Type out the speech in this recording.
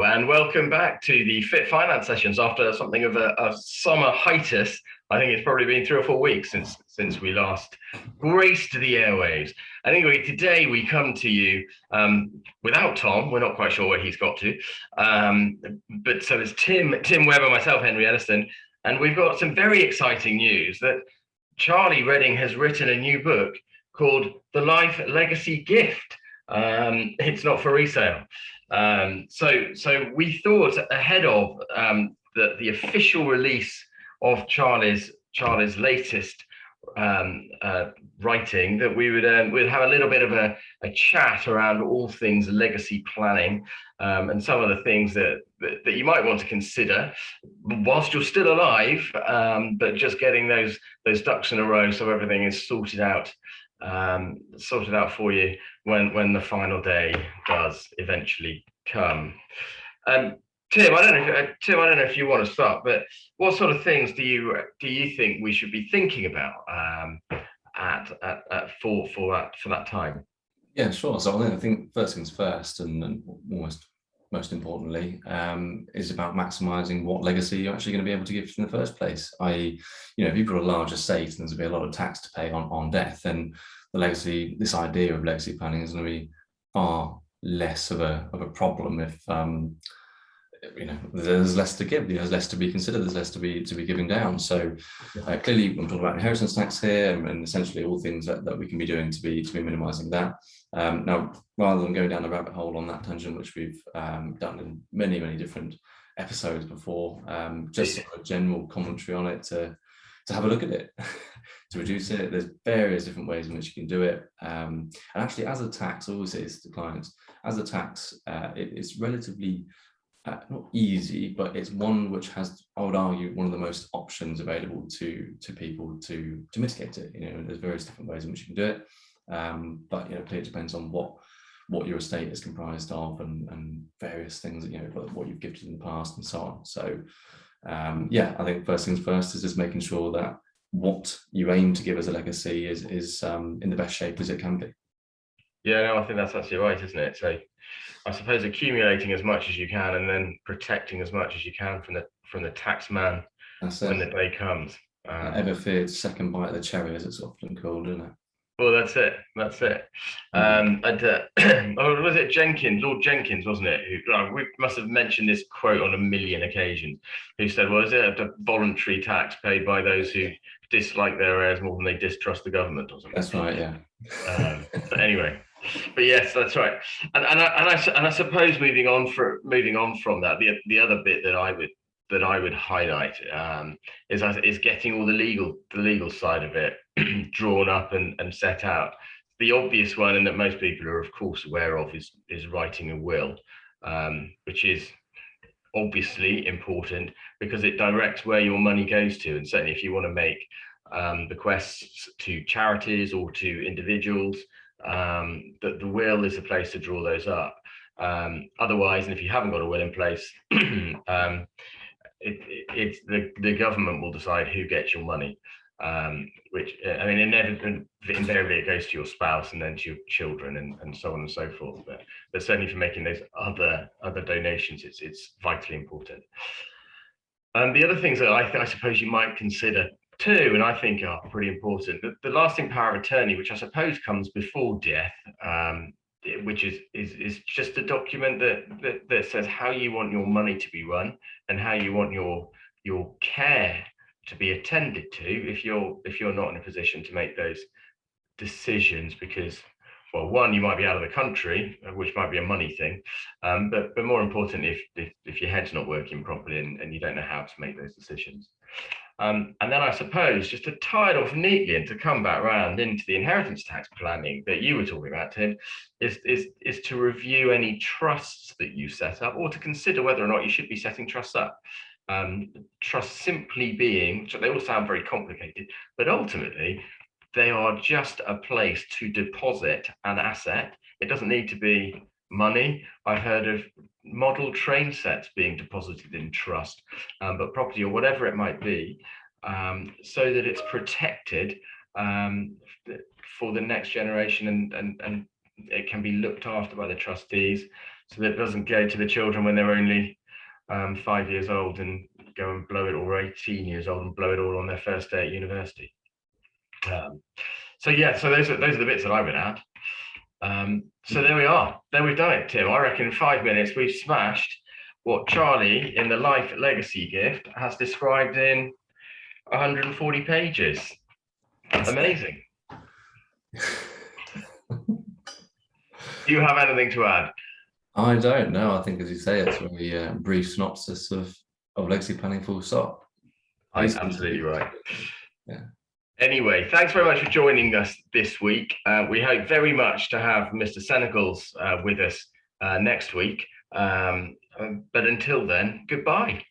Hello and welcome back to the Fit Finance sessions after something of a summer hiatus. I think it's probably been 3 or 4 weeks since we last graced the airwaves. And anyway, today we come to you without Tom. We're not quite sure where he's got to. But so it's Tim Webber, myself, Henry Elliston, and we've got some very exciting news that Charlie Redding has written a new book called The Life Legacy Gift. It's not for resale. So we thought ahead of the official release of Charlie's latest writing that we'd have a little bit of a chat around all things legacy planning and some of the things that you might want to consider whilst you're still alive, but just getting those ducks in a row so everything is sorted out for you when the final day does eventually come. Tim, I don't know if you want to start, but what sort of things do you think we should be thinking about for that time? Yeah, sure. So I think first things first, and most importantly, is about maximising what legacy you're actually going to be able to give in the first place. If you've got a large estate and there's going to be a lot of tax to pay on death, then this idea of legacy planning is going to be far less of a problem if there's less to give, there's less to be considered, there's less to be giving down. So clearly I'm talking about inheritance tax here and essentially all things that we can be doing to be minimising that. Now, rather than going down the rabbit hole on that tangent, which we've done in many different episodes before, just sort of a general commentary on it to have a look at it, to reduce it. There's various different ways in which you can do it. And actually, as a tax, I always say this to clients, as a tax, it's relatively not easy, but it's one which has, I would argue, one of the most options available to people to mitigate it. There's various different ways in which you can do it. But clearly it depends on what your estate is comprised of and various things, what you've gifted in the past and so on. So I think first things first is just making sure that what you aim to give as a legacy is in the best shape as it can be. Yeah, no, I think that's absolutely right, isn't it? So I suppose accumulating as much as you can and then protecting as much as you can from the tax man when the day comes. Ever feared second bite of the cherry, as it's often called, isn't it? Well, that's it. And was it Jenkins, Lord Jenkins, wasn't it? Who we must have mentioned this quote on a million occasions. Who said, "Well, is it a voluntary tax paid by those who dislike their heirs more than they distrust the government or something?" That's right. Yeah. But anyway, but yes, that's right. And I suppose moving on from that, the other bit that I would highlight is getting all the legal side of it drawn up and set out. The obvious one, and that most people are of course aware of, is writing a will, which is obviously important because it directs where your money goes to. And certainly if you want to make bequests to charities or to individuals, that the will is a place to draw those up. Otherwise, and if you haven't got a will in place, it's the government will decide who gets your money, which invariably it goes to your spouse and then to your children and so on and so forth. But certainly for making those other donations, it's vitally important. The other things that I suppose you might consider too, and I think are pretty important, the lasting power of attorney, which I suppose comes before death, which is just a document that says how you want your money to be run and how you want your care to be attended to if you're not in a position to make those decisions, because, well, one, you might be out of the country, which might be a money thing, but more importantly, if your head's not working properly and you don't know how to make those decisions. And then I suppose, just to tie it off neatly and to come back around into the inheritance tax planning that you were talking about, Tim, is to review any trusts that you set up, or to consider whether or not you should be setting trusts up. Trusts simply being, they all sound very complicated, but ultimately they are just a place to deposit an asset. It doesn't need to be money. I've heard of model train sets being deposited in trust, but property or whatever it might be, so that it's protected for the next generation and it can be looked after by the trustees. so that it doesn't go to the children when they're only 5 years old and go and blow it, or 18 years old and blow it all on their first day at university. So yeah, so those are the bits that I would add. So there we are. There we've done it, Tim. I reckon in 5 minutes we've smashed what Charlie in the Life Legacy Gift has described in 140 pages. Amazing. Do you have anything to add? I don't know. I think, as you say, it's a very brief synopsis of legacy planning, full stop. Absolutely right. Yeah. Anyway, thanks very much for joining us this week. We hope very much to have Mr. Senegals with us next week. But until then, goodbye.